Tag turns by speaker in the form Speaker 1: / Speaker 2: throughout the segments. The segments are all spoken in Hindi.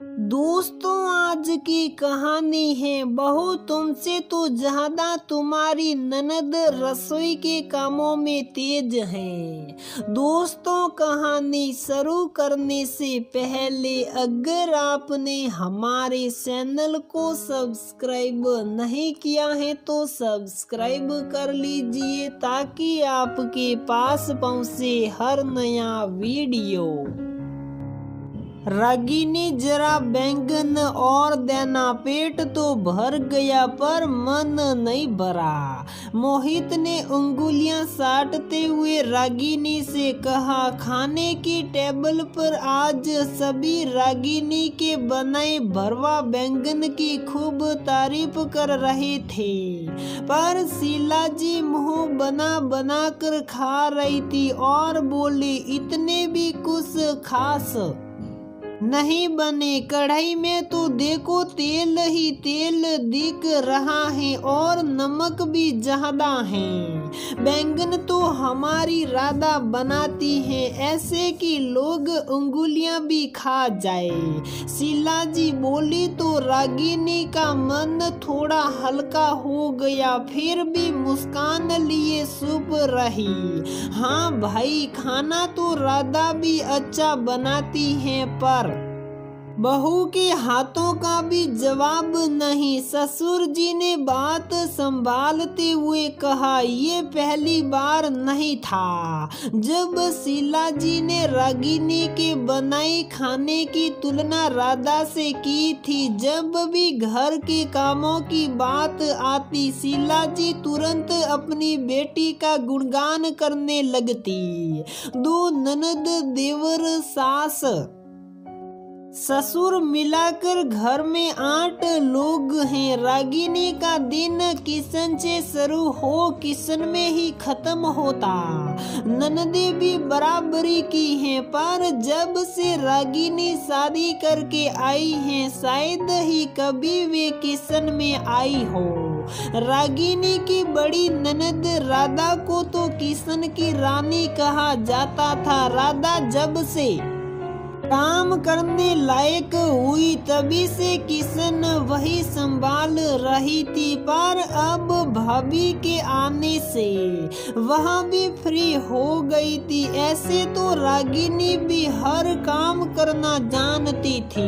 Speaker 1: दोस्तों, आज की कहानी है बहू तुमसे तो ज्यादा तुम्हारी ननद रसोई के कामों में तेज है। दोस्तों, कहानी शुरू करने से पहले अगर आपने हमारे चैनल को सब्सक्राइब नहीं किया है तो सब्सक्राइब कर लीजिए ताकि आपके पास पहुंचे हर नया वीडियो। रागिनी जरा बैंगन और देना, पेट तो भर गया पर मन नहीं भरा। मोहित ने उंगलियां साटते हुए रागिनी से कहा, खाने की टेबल पर आज सभी रागिनी के बनाए भरवा बैंगन की खूब तारीफ कर रहे थे, पर शीला जी मुंह बना बना कर खा रही थी और बोली, इतने भी कुछ खास नहीं बने। कढ़ाई में तो देखो तेल ही तेल दिख रहा है और नमक भी ज्यादा है। बैंगन तो हमारी राधा बनाती है ऐसे कि लोग उंगलियां भी खा जाए। शीला जी बोली तो रागिनी का मन थोड़ा हल्का हो गया, फिर भी मुस्कान लिए चुप रही। हाँ भाई, खाना तो राधा भी अच्छा बनाती है पर बहू के हाथों का भी जवाब नहीं। ससुर जी ने बात संभालते हुए कहा, ये पहली बार नहीं था जब शीला जी ने रागिनी के बनाए खाने की तुलना राधा से की थी। जब भी घर के कामों की बात आती, शीला जी तुरंत अपनी बेटी का गुणगान करने लगती। दो ननद, देवर, सास, ससुर मिलाकर घर में 8 लोग हैं। रागिनी का दिन किचन से शुरू हो किचन में ही खत्म होता। ननदे भी बराबरी की हैं, पर जब से रागिनी शादी करके आई हैं शायद ही कभी वे किचन में आई हो। रागिनी की बड़ी ननद राधा को तो किचन की रानी कहा जाता था। राधा जब से काम करने लायक हुई तभी से किशन वही संभाल रही थी, पर अब भाभी के आने से वह भी फ्री हो गई थी। ऐसे तो रागिनी भी हर काम करना जानती थी,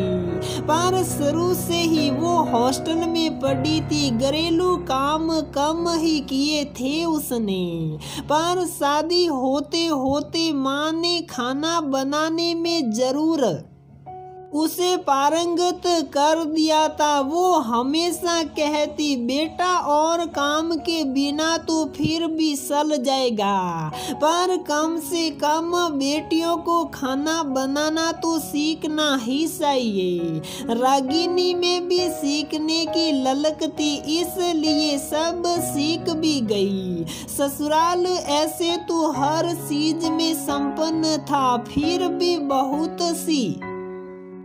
Speaker 1: पर शुरू से ही वो हॉस्टल में पड़ी थी। घरेलू काम कम ही किए थे उसने, पर शादी होते होते माँ ने खाना बनाने में जरूर उसे पारंगत कर दिया था। वो हमेशा कहती, बेटा और काम के बिना तो फिर भी चल जाएगा, पर कम से कम बेटियों को खाना बनाना तो सीखना ही चाहिए। रागिनी में भी सीखने की ललक थी, इसलिए सब सीख भी गई। ससुराल ऐसे तो हर चीज में संपन्न था, फिर भी बहुत सी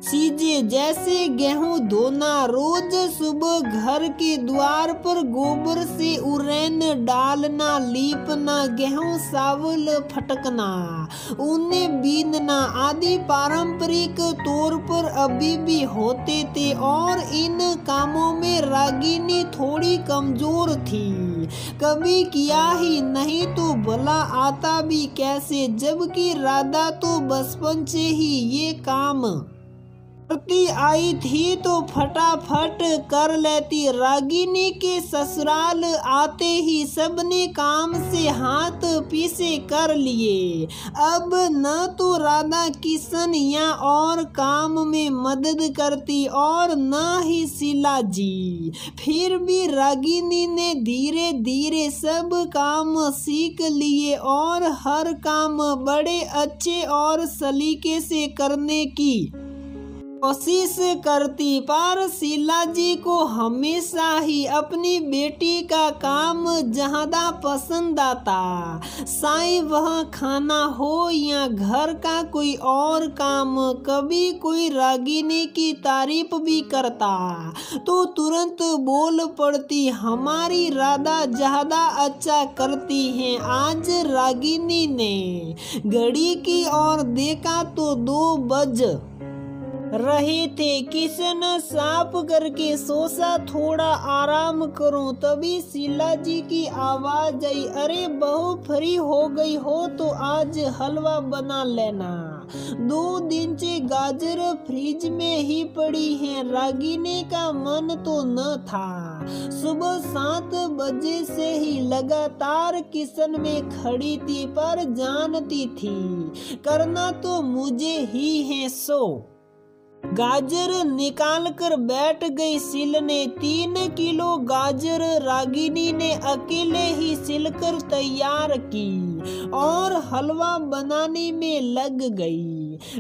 Speaker 1: चीजें जैसे गेहूं धोना, रोज सुबह घर के द्वार पर गोबर से उरैन डालना, लीपना, गेहूं चावल फटकना, उन्हें बीनना आदि पारंपरिक तौर पर अभी भी होते थे, और इन कामों में रागिनी थोड़ी कमजोर थी। कभी किया ही नहीं तो भला आता भी कैसे, जबकि राधा तो बचपन से ही ये काम करती आई थी तो फटाफट कर लेती। रागिनी के ससुराल आते ही सबने काम से हाथ पीछे कर लिए। अब न तो राधा किशन या और काम में मदद करती और न ही शीला जी। फिर भी रागिनी ने धीरे धीरे सब काम सीख लिए और हर काम बड़े अच्छे और सलीके से करने की कोशिश करती, पर शीला जी को हमेशा ही अपनी बेटी का काम ज्यादा पसंद आता। चाहे वह खाना हो या घर का कोई और काम। कभी कोई रागिनी की तारीफ भी करता तो तुरंत बोल पड़ती, हमारी राधा ज्यादा अच्छा करती है। आज रागिनी ने घड़ी की ओर देखा तो 2 बज रहे थे। किशन साफ करके सोचा थोड़ा आराम करूं, तभी शीला जी की आवाज आई, अरे बहू फ्री हो गई हो तो आज हलवा बना लेना। 2 दिन से गाजर फ्रिज में ही पड़ी हैं। रागिनी का मन तो न था। सुबह 7 बजे से ही लगातार किचन में खड़ी थी, पर जानती थी करना तो मुझे ही है। सो गाजर निकाल कर बैठ गई सिलने। 3 किलो गाजर रागिनी ने अकेले ही सिलकर तैयार की और हलवा बनाने में लग गई।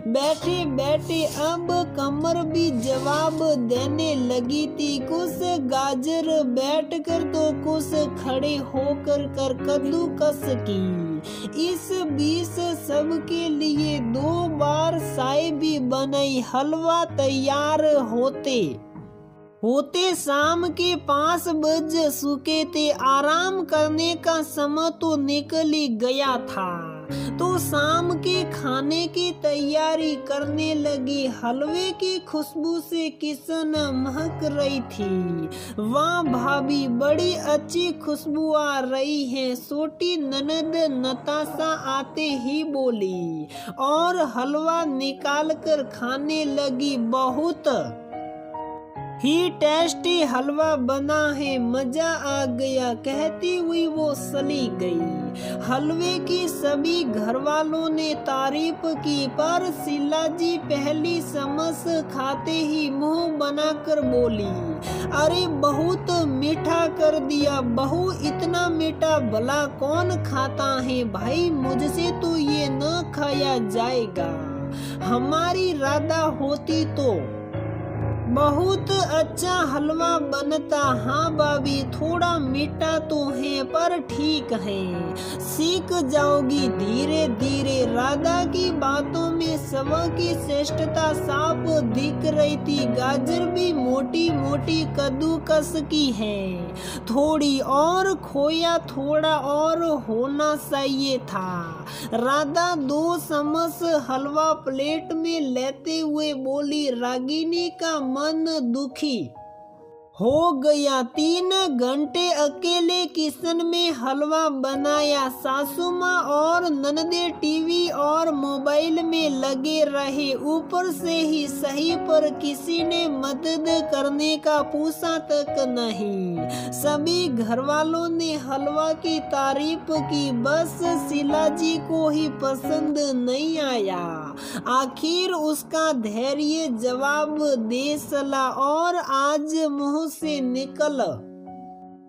Speaker 1: बैठे बैठे अब कमर भी जवाब देने लगी थी। कुछ गाजर बैठकर तो कुछ खड़े होकर कर कद्दूकस की। इस बीच सबके लिए 2 बार चाय भी बनाई। हलवा तैयार होते शाम के 5 बज चुके थे। आराम करने का समय तो निकल ही गया था, तो शाम के खाने की तैयारी करने लगी। हलवे की खुशबू से किचन महक रही थी। वाह भाभी, बड़ी अच्छी खुशबू आ रही है, छोटी ननद नताशा आते ही बोली और हलवा निकाल कर खाने लगी। बहुत ही टेस्टी हलवा बना है, मजा आ गया, कहती हुई वो चली गई। हलवे की सभी घर वालों ने तारीफ की, पर शीला जी पहली समस खाते ही मुंह बनाकर बोली, अरे बहुत मीठा कर दिया बहू, इतना मीठा भला कौन खाता है भाई, मुझसे तो ये न खाया जाएगा। हमारी राधा होती तो बहुत अच्छा हलवा बनता। हाँ भाभी, थोड़ा मीठा तो है पर ठीक है, सीख जाओगी धीरे धीरे। राधा की बातों में सबा की श्रेष्ठता साफ दिख रही थी। गाजर भी मोटी मोटी कद्दूकस की है, थोड़ी और खोया थोड़ा और होना चाहिए था। राधा 2 चम्मच हलवा प्लेट में लेते हुए बोली, रागिनी का मन दुखी हो गया। 3 घंटे अकेले किचन में हलवा बनाया। सासू माँ और ननदे टीवी और मोबाइल में लगे रहे। ऊपर से ही सही पर किसी ने मदद करने का पूछा तक नहीं। सभी घर वालों ने हलवा की तारीफ की, बस शीला जी को ही पसंद नहीं आया। आखिर उसका धैर्य जवाब दे चला और आज मुंह से निकल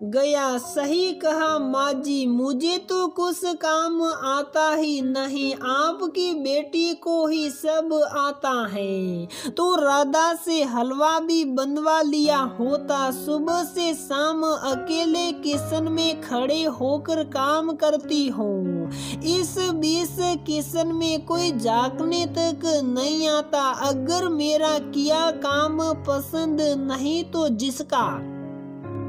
Speaker 1: गया, सही कहा माँ जी, मुझे तो कुछ काम आता ही नहीं, आपकी बेटी को ही सब आता है। तो राधा से हलवा भी बनवा लिया होता। सुबह से शाम अकेले किचन में खड़े होकर काम करती हूँ। इस बीच किचन में कोई झांकने तक नहीं आता। अगर मेरा किया काम पसंद नहीं तो जिसका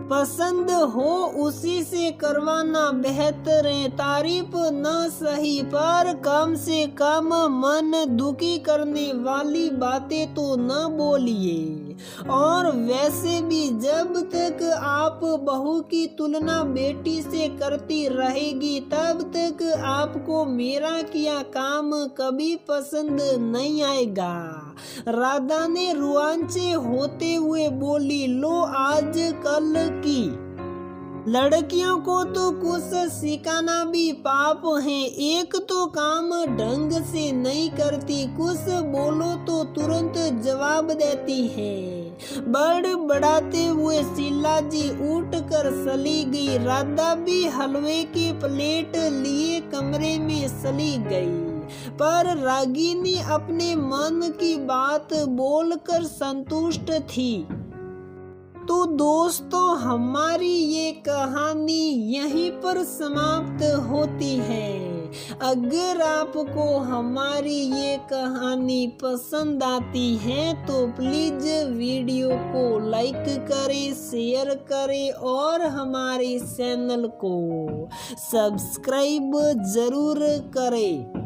Speaker 1: पसंद हो उसी से करवाना बेहतर है। तारीफ न सही पर कम से कम मन दुखी करने वाली बातें तो न बोलिए। और वैसे भी जब तक आप बहू की तुलना बेटी से करती रहेगी तब तक आपको मेरा किया काम कभी पसंद नहीं आएगा। राधा ने रुआंचे होते हुए बोली, लो आज कल की लड़कियों को तो कुछ सिखाना भी पाप है। एक तो काम ढंग से नहीं करती, कुछ बोलो तो तुरंत जवाब देती है। बड़बड़ाते हुए शीला जी उठ कर चली गई। राधा भी हलवे की प्लेट लिए कमरे में चली गई। पर रागिनी अपने मन की बात बोलकर संतुष्ट थी। तो दोस्तों, हमारी ये कहानी यहीं पर समाप्त होती है। अगर आपको हमारी ये कहानी पसंद आती है तो प्लीज वीडियो को लाइक करें, शेयर करें और हमारे चैनल को सब्सक्राइब जरूर करें।